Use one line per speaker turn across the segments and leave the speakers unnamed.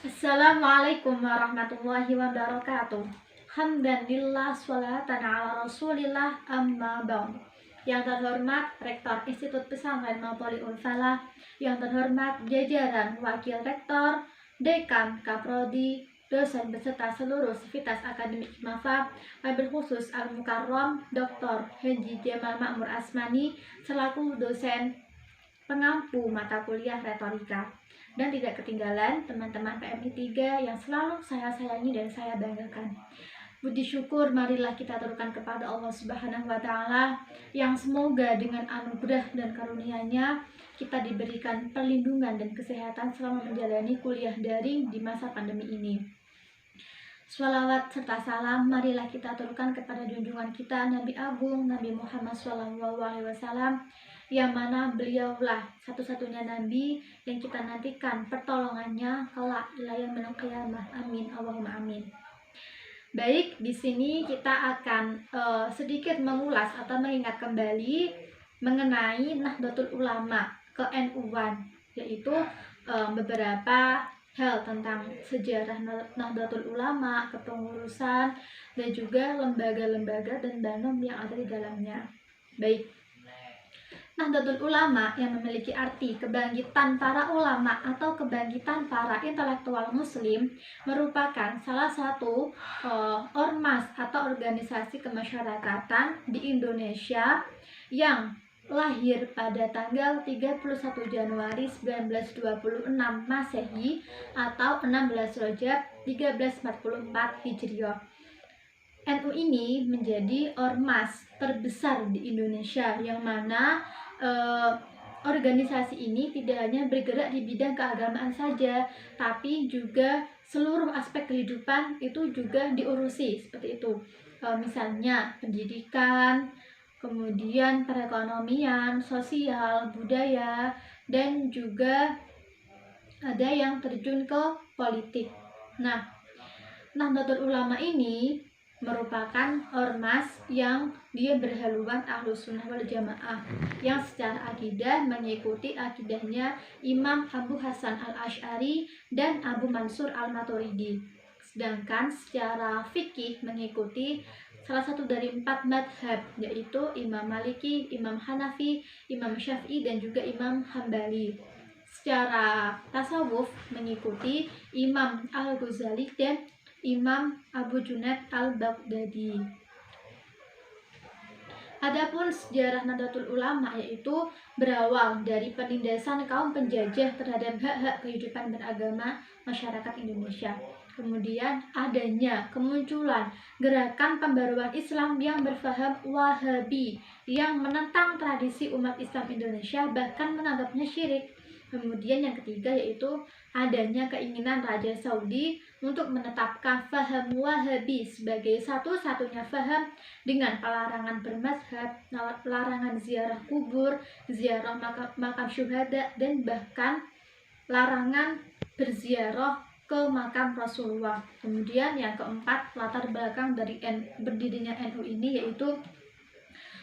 Assalamualaikum warahmatullahi wabarakatuh. Hamdanillah sholatan ala rasulillah amma ba'd. Yang terhormat Rektor Institut Pesantren Mapoliul Falah, yang terhormat jajaran Wakil Rektor, Dekan, Kaprodi, dosen beserta seluruh sivitas akademik MAFA, wabil khusus Al-Mukarram Dr. Haji Jamal Ma'mur Asmani selaku dosen pengampu mata kuliah retorika. Dan tidak ketinggalan teman-teman PMI 3 yang selalu saya sayangi dan saya banggakan. Puji syukur marilah kita aturkan kepada Allah Subhanahu wa taala yang semoga dengan anugerah dan karunia-Nya kita diberikan perlindungan dan kesehatan selama menjalani kuliah daring di masa pandemi ini. Sholawat serta salam marilah kita aturkan kepada junjungan kita Nabi Agung Nabi Muhammad SAW, yang mana beliaulah satu-satunya nabi yang kita nantikan pertolongannya kelak ila yaumil qiyamah. Amin Allahumma amin. Baik, di sini kita akan sedikit mengulas atau mengingat kembali mengenai Nahdlatul Ulama ke NU-an, yaitu beberapa hal tentang sejarah Nahdlatul Ulama, kepengurusan, dan juga lembaga-lembaga dan banom yang ada di dalamnya. Baik, Nahdlatul Ulama yang memiliki arti kebangkitan para ulama atau kebangkitan para intelektual muslim merupakan salah satu ormas atau organisasi kemasyarakatan di Indonesia yang lahir pada tanggal 31 Januari 1926 Masehi atau 16 Rajab 1344 Hijriah. NU ini menjadi ormas terbesar di Indonesia yang mana organisasi ini tidak hanya bergerak di bidang keagamaan saja, tapi juga seluruh aspek kehidupan itu juga diurusi seperti itu. Misalnya pendidikan, kemudian perekonomian, sosial, budaya, dan juga ada yang terjun ke politik. Nah, Nahdlatul Ulama ini merupakan ormas yang dia berhaluan Ahlus Sunnah wal Jamaah yang secara akidah mengikuti akidahnya Imam Abu Hasan al-Asy'ari dan Abu Mansur al-Maturidi. Sedangkan secara fikih mengikuti salah satu dari 4 madhab, yaitu Imam Maliki, Imam Hanafi, Imam Syafi'i, dan juga Imam Hambali. Secara tasawuf mengikuti Imam Al-Ghazali dan Imam Abu Junaid al-Baghdadi. Adapun sejarah Nahdlatul Ulama yaitu berawal dari penindasan kaum penjajah terhadap hak-hak kehidupan beragama masyarakat Indonesia. Kemudian adanya kemunculan gerakan pembaruan Islam yang berfaham Wahabi yang menentang tradisi umat Islam Indonesia, bahkan menganggapnya syirik. Kemudian yang ketiga yaitu adanya keinginan Raja Saudi untuk menetapkan faham Wahabi sebagai satu-satunya faham dengan pelarangan bermazhab, larangan ziarah kubur, ziarah makam syuhada, dan bahkan larangan berziarah ke makam Rasulullah. Kemudian yang keempat, latar belakang dari berdirinya NU ini yaitu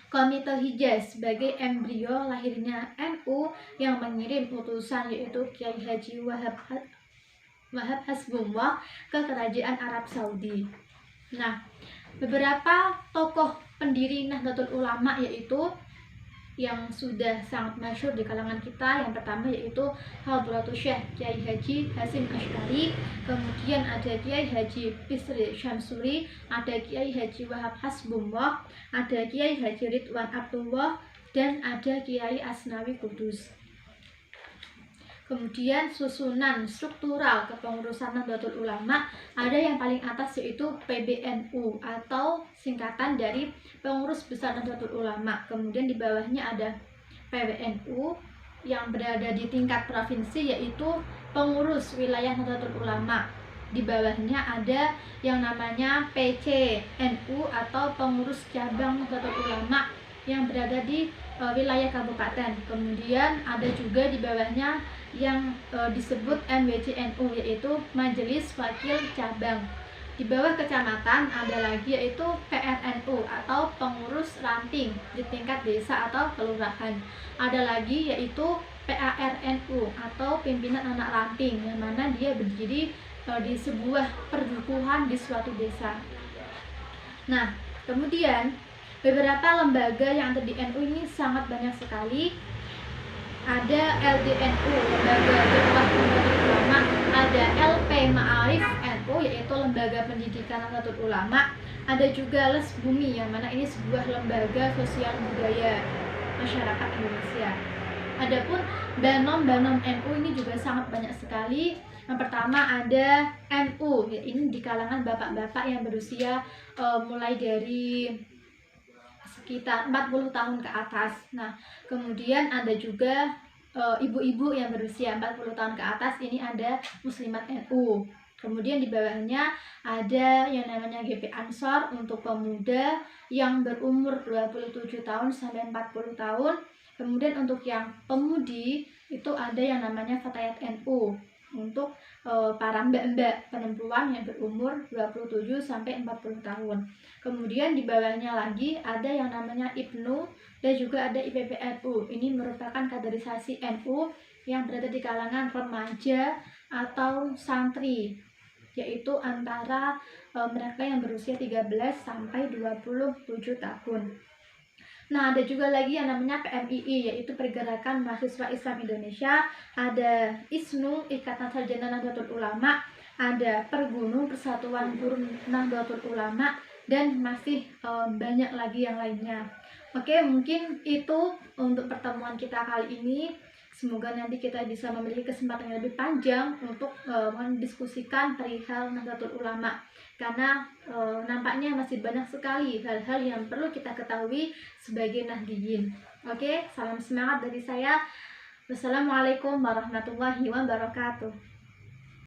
Komite Hijaz sebagai embrio lahirnya NU yang mengirim utusan yaitu Kiai Haji Wahab Hasbullah ke Kerajaan Arab Saudi. Nah, beberapa tokoh pendiri Nahdlatul Ulama yaitu yang sudah sangat masyhur di kalangan kita. Yang pertama yaitu Hadratus Syekh Kiai Haji Hasyim Asy'ari, kemudian ada Kiai Haji Bisri Syamsuri, ada Kiai Haji Wahab Hasbullah, ada Kiai Haji Ridwan Abdullah, dan ada Kiai Asnawi Kudus. Kemudian susunan struktural kepengurusan Nahdlatul Ulama ada yang paling atas yaitu PBNU atau singkatan dari Pengurus Besar Nahdlatul Ulama. Kemudian di bawahnya ada PWNU yang berada di tingkat provinsi yaitu Pengurus Wilayah Nahdlatul Ulama. Di bawahnya ada yang namanya PCNU atau Pengurus Cabang Nahdlatul Ulama yang berada di wilayah kabupaten. Kemudian ada juga di bawahnya yang disebut MWCNU yaitu Majelis Wakil Cabang. Di bawah kecamatan ada lagi yaitu PRNU atau Pengurus Ranting di tingkat desa atau kelurahan. Ada lagi yaitu PARNU atau Pimpinan Anak Ranting, yang mana dia berdiri di sebuah perdukuhan di suatu desa. Nah, kemudian beberapa lembaga yang ada di NU ini sangat banyak sekali. Ada LDNU, Lembaga Dakwah Nahdlatul Ulama, ada LP Ma'arif NU, yaitu Lembaga Pendidikan Nahdlatul Ulama, ada juga Les Bumi, yang mana ini sebuah lembaga sosial budaya masyarakat Indonesia. Adapun Banom NU ini juga sangat banyak sekali. Yang pertama ada NU, ya, ini di kalangan bapak-bapak yang berusia mulai dari sekitar 40 tahun ke atas. Nah, kemudian ada juga ibu-ibu yang berusia 40 tahun ke atas, ini ada Muslimat NU. Kemudian di bawahnya ada yang namanya GP Ansor untuk pemuda yang berumur 27 tahun sampai 40 tahun. Kemudian untuk yang pemudi itu ada yang namanya Fatayat NU untuk para mbak-mbak perempuan yang berumur 27 sampai 40 tahun. Kemudian di bawahnya lagi ada yang namanya IPNU dan juga ada IPPNU. Ini merupakan kaderisasi NU yang berada di kalangan remaja atau santri, yaitu antara mereka yang berusia 13 sampai 27 tahun. Nah, ada juga lagi yang namanya PMII, yaitu Pergerakan Mahasiswa Islam Indonesia, ada ISNU, Ikatan Sarjana Nahdlatul Ulama, ada Pergunung, Persatuan Guru Nahdlatul Ulama, dan masih banyak lagi yang lainnya. Oke, mungkin itu untuk pertemuan kita kali ini. Semoga nanti kita bisa memiliki kesempatan yang lebih panjang untuk mendiskusikan perihal Nahdlatul Ulama, karena nampaknya masih banyak sekali hal-hal yang perlu kita ketahui sebagai Nahdiyin. Oke, salam semangat dari saya. Wassalamualaikum warahmatullahi wabarakatuh.